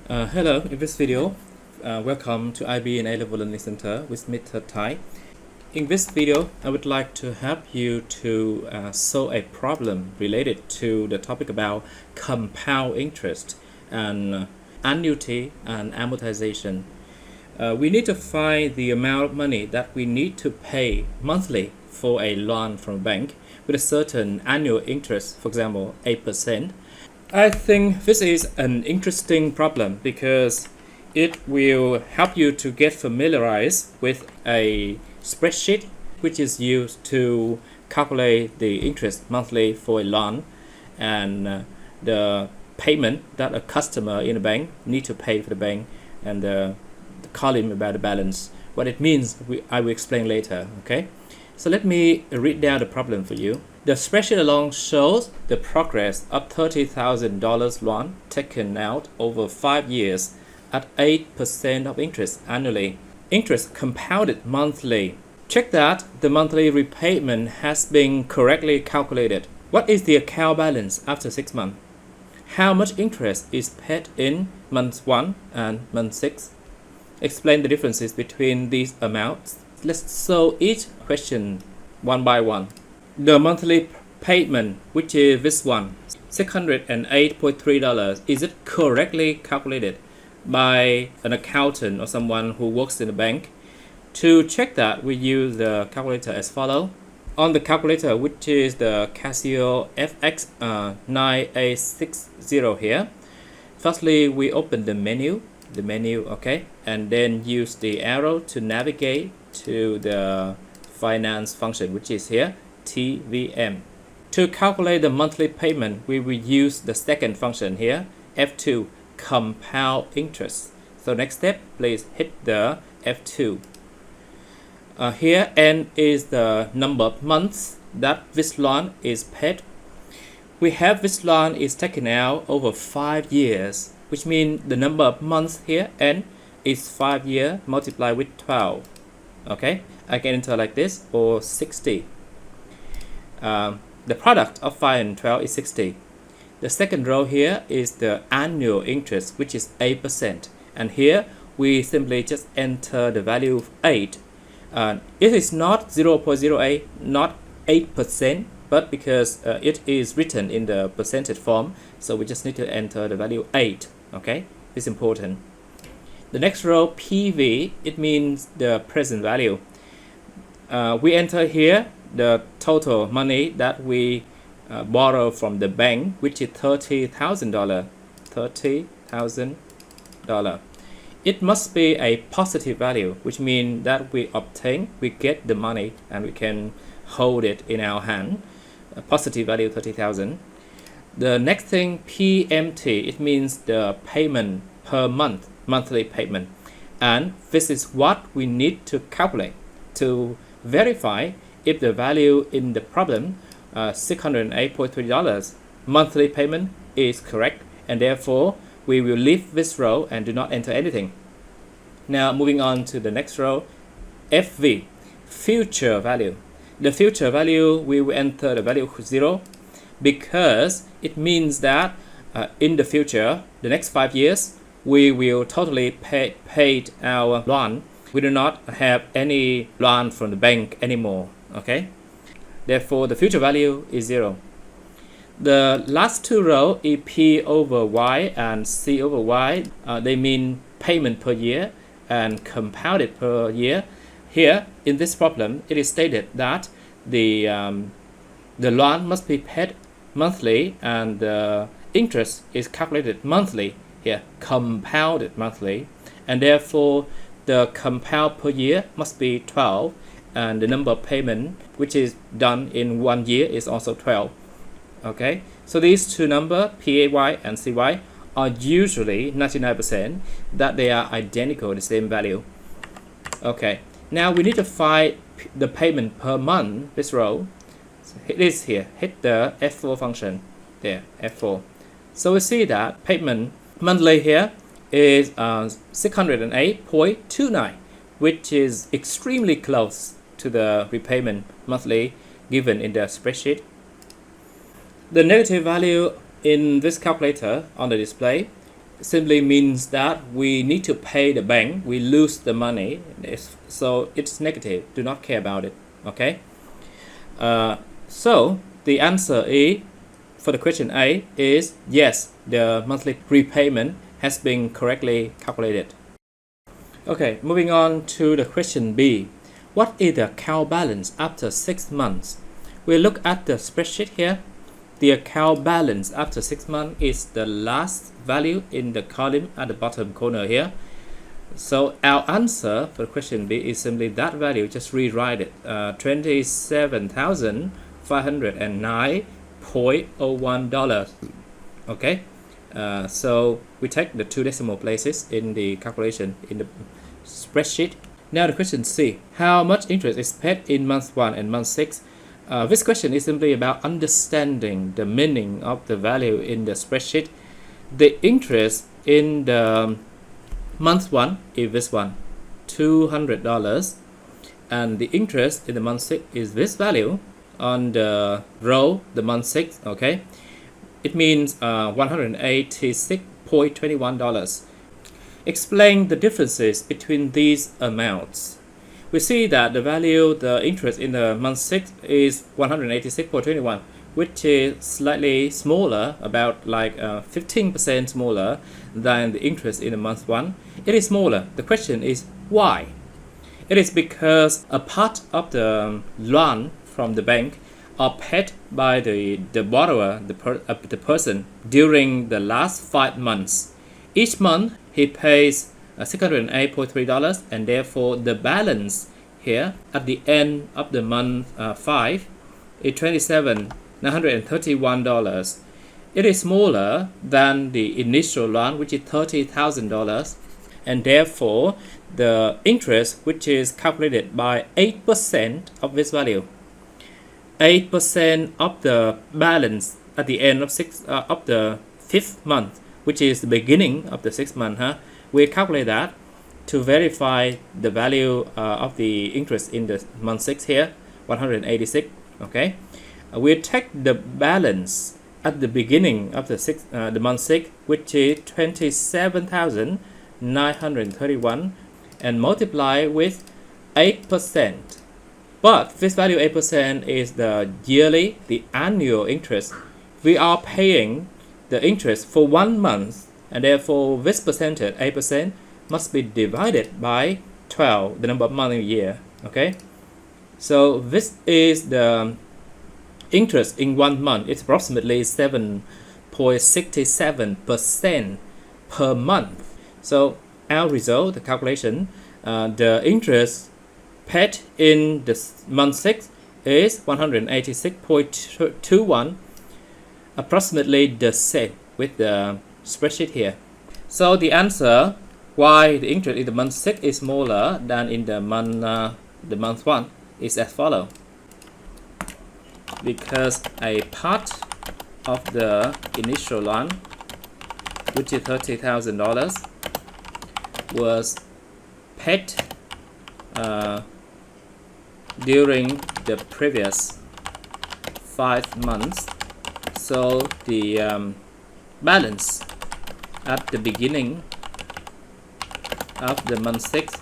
Hello, in this video, welcome to IB and A-Level Learning Center with Mr. Thai. In this video, I would like to help you to solve a problem related to the topic about compound interest and annuity and amortization. We need to find the amount of money that we need to pay monthly for a loan from a bank with a certain annual interest, for example, 8%. I think this is an interesting problem because it will help you to get familiarized with a spreadsheet which is used to calculate the interest monthly for a loan and the payment that a customer in a bank need to pay for the bank and the column about the balance. What it means, I will explain later. Okay, so let me read down the problem for you. The spreadsheet alone shows the progress of $30,000 loan taken out over 5 years at 8% of interest annually. Interest compounded monthly. Check that the monthly repayment has been correctly calculated. What is the account balance after 6 months? How much interest is paid in month 1 and month 6? Explain the differences between these amounts. Let's solve each question one by one. The monthly payment, which is this one, $608.3, is it correctly calculated by an accountant or someone who works in a bank? To check that, we use the calculator as follows. On the calculator, which is the Casio FX9860 here, firstly we open the menu, okay, and then use the arrow to navigate to the finance function, which is here, TVM. To calculate the monthly payment, we will use the second function here, F2, compound interest. So next step, please hit the F2. Here N is the number of months that this loan is paid. We have this loan is taken out over 5 years, which means the number of months here, N, is 5 years multiplied with 12. Okay, I can enter like this, or 60. The product of 5 and 12 is 60. The second row here is the annual interest, which is 8%. And here we simply just enter the value of 8. It is not 0.08, not 8%, but because it is written in the percentage form, so we just need to enter the value 8. Okay, it's important. The next row, PV, it means the present value. We enter here the total money that we borrow from the bank, which is $30,000. $30,000. It must be a positive value, which means that we get the money and we can hold it in our hand. A positive value 30,000. The next thing, PMT, it means the payment per month, monthly payment. And this is what we need to calculate to verify if the value in the problem, $608.3 monthly payment, is correct, and therefore we will leave this row and do not enter anything. Now moving on to the next row, FV, future value. The future value, we will enter the value 0 because it means that in the future, the next 5 years, we will totally paid our loan. We do not have any loan from the bank anymore. Okay, therefore the future value is 0. The last two rows, EP over Y and C over Y, they mean payment per year and compounded per year. Here in this problem, it is stated that the loan must be paid monthly and the interest is calculated monthly. Here, compounded monthly, and therefore the compound per year must be 12. And the number of payment which is done in 1 year is also 12. Okay, so these two numbers, PAY and CY, are usually 99% that they are identical, the same value. Okay, now we need to find the payment per month, this row. So it is here, hit the F4 function, there, F4. So we see that payment monthly here is 608.29, which is extremely close to the repayment monthly given in the spreadsheet. The negative value in this calculator on the display simply means that we need to pay the bank, we lose the money, so it's negative, do not care about it. Okay, so the answer is for the question A is yes, the monthly repayment has been correctly calculated. Okay, moving on to the question B. What is the account balance after 6 months? We look at the spreadsheet here. The account balance after 6 months is the last value in the column at the bottom corner here. So our answer for question B is simply that value, just rewrite it, $27,509.01. Okay, so we take the 2 decimal places in the calculation in the spreadsheet. Now the question C. How much interest is paid in month 1 and month 6? This question is simply about understanding the meaning of the value in the spreadsheet. The interest in the month 1 is this one, $200, and the interest in the month 6 is this value on the row, the month 6. Okay, it means $186.21. Explain the differences between these amounts. We see that the value, the interest in the month 6 is 186.21, which is slightly smaller, about like 15% smaller than the interest in the month 1. It is smaller. The question is why? It is because a part of the loan from the bank are paid by the borrower, the person, during the last 5 months. Each month he pays $608.3, and therefore the balance here at the end of the month 5 is $27,931. It is smaller than the initial loan, which is $30,000, and therefore the interest, which is calculated by 8% of this value, 8% of the balance at the end of the 5th month, which is the beginning of the 6th month, we calculate that to verify the value of the interest in the month 6 here, 186. Okay, we take the balance at the beginning of the month 6, which is 27,931, and multiply with 8%. But this value 8% is the yearly, the annual interest. We are paying the interest for 1 month, and therefore this percentage, 8%, must be divided by 12, the number of months in a year. Okay, so this is the interest in 1 month. It's approximately 7.67% per month. So our result, the calculation, the interest paid in the month 6 is 186.21, approximately the same with the spreadsheet here. So the answer why the interest in the month 6 is smaller than in the month 1 is as follows. Because a part of the initial loan, which is $30,000, was paid during the previous 5 months. So the balance at the beginning of the month 6,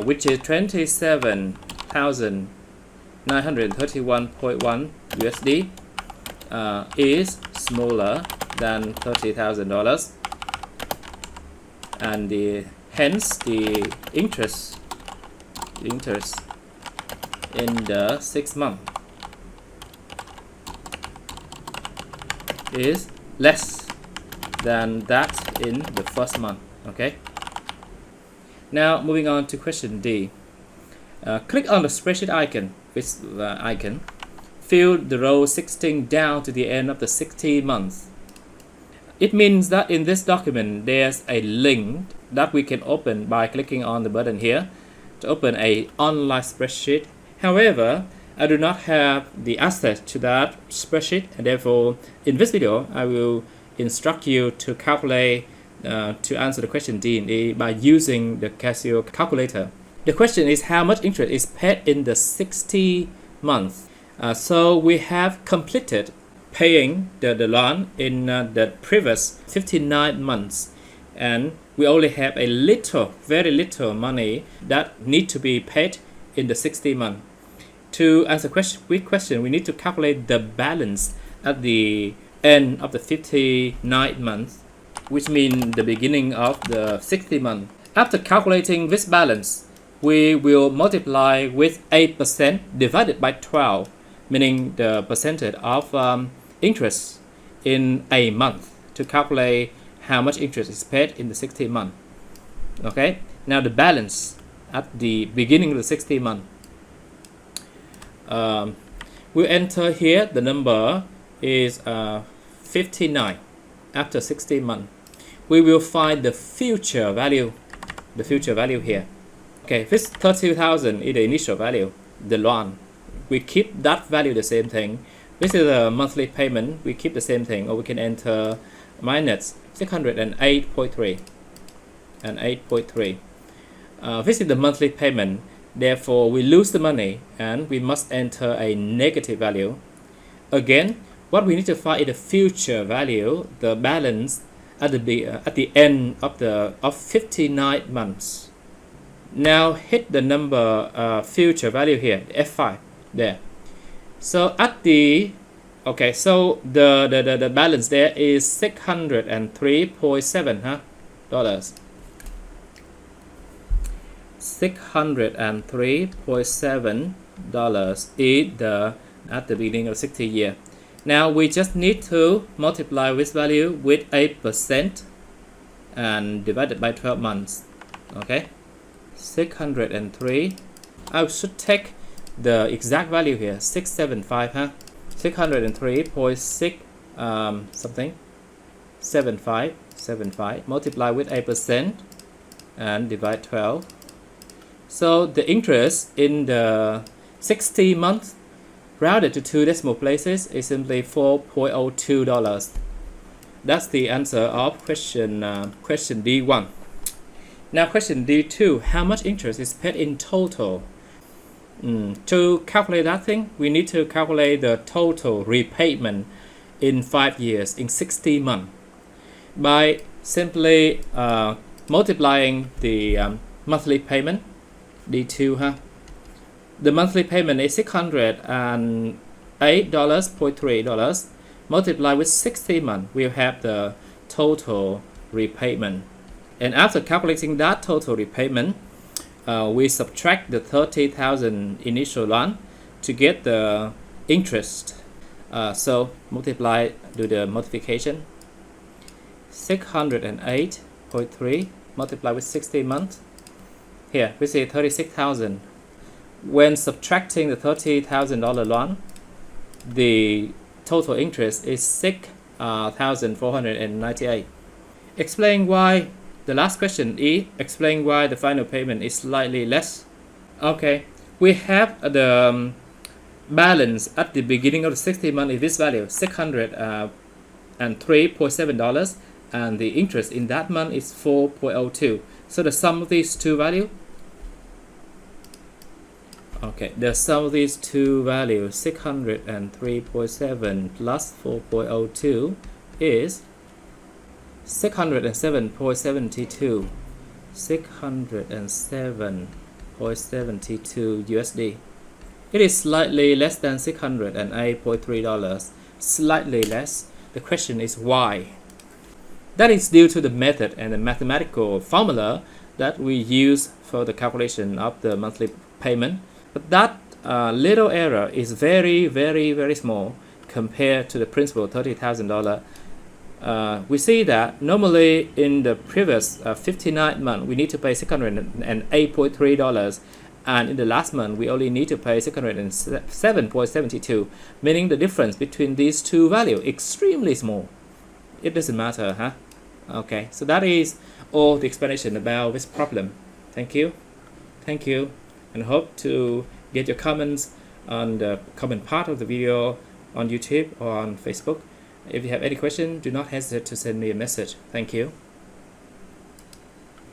which is 27,931.1 USD, is smaller than $30,000, and hence the interest in the 6th month is less than that in the 1st month. Okay, now moving on to question D. Click on the spreadsheet icon. This icon, fill the row 16 down to the end of the 16 months. It means that in this document there's a link that we can open by clicking on the button here to open a online spreadsheet. However, I do not have the access to that spreadsheet, and therefore in this video I will instruct you to calculate to answer the question D and E by using the Casio calculator. The question is how much interest is paid in the 60 months. So we have completed paying the loan in the previous 59 months, and we only have a little, very little money that need to be paid in the 60 months. To answer quick question, we need to calculate the balance at the end of the 59 months, which means the beginning of the 60 months. After calculating this balance, we will multiply with 8% divided by 12, meaning the percentage of interest in a month, to calculate how much interest is paid in the 60 month. Okay, now the balance at the beginning of the 60 month. We enter here, the number is 59 after 60 months. We will find the future value here. Okay, this 30,000 is the initial value, the loan. We keep that value the same thing. This is a monthly payment, we keep the same thing, or we can enter minus 608.3 and 8.3. This is the monthly payment. Therefore, we lose the money and we must enter a negative value. Again, what we need to find is the future value, the balance at the end of 59 months. Now hit the number future value here, F5 there. So at the so the balance there is $603.7 dollars. $603.7 is at the beginning of 60 year. Now we just need to multiply this value with 8% and divided by 12 months. Okay, 603. I should take the exact value here, 675, 603.6 something 75 multiply with 8% and divide 12. So the interest in the 60 months rounded to 2 decimal places is simply $4.02. That's the answer of question D1. Now question D2, how much interest is paid in total? To calculate that thing, we need to calculate the total repayment in 5 years, in 60 months, by simply multiplying the monthly payment, D2. The monthly payment is $608.3. Multiply with 60 months, we'll have the total repayment. And after calculating that total repayment, we subtract the 30,000 initial loan to get the interest. So multiply, do the multiplication. 608.3 multiply with 60 months. Here we see 36,000. When subtracting the $30,000 loan, the total interest is $6,498. Explain why. The last question E, explain why the final payment is slightly less. Okay, we have the balance at the beginning of the 60 months is this value, $603.7, and the interest in that month is 4.02. So the sum of these two values, the sum of these two values, 603.7 plus 4.02 is 607.72 USD. It is slightly less than $608.3, slightly less. The question is why? That is due to the method and the mathematical formula that we use for the calculation of the monthly payment. But that little error is very, very, very small compared to the principal $30,000. We see that normally in the previous 59 months, we need to pay $608.3, and in the last month, we only need to pay $607.72, meaning the difference between these two values extremely small. It doesn't matter, Okay, so that is all the explanation about this problem. Thank you, and hope to get your comments on the comment part of the video on YouTube or on Facebook. If you have any question, do not hesitate to send me a message. Thank you.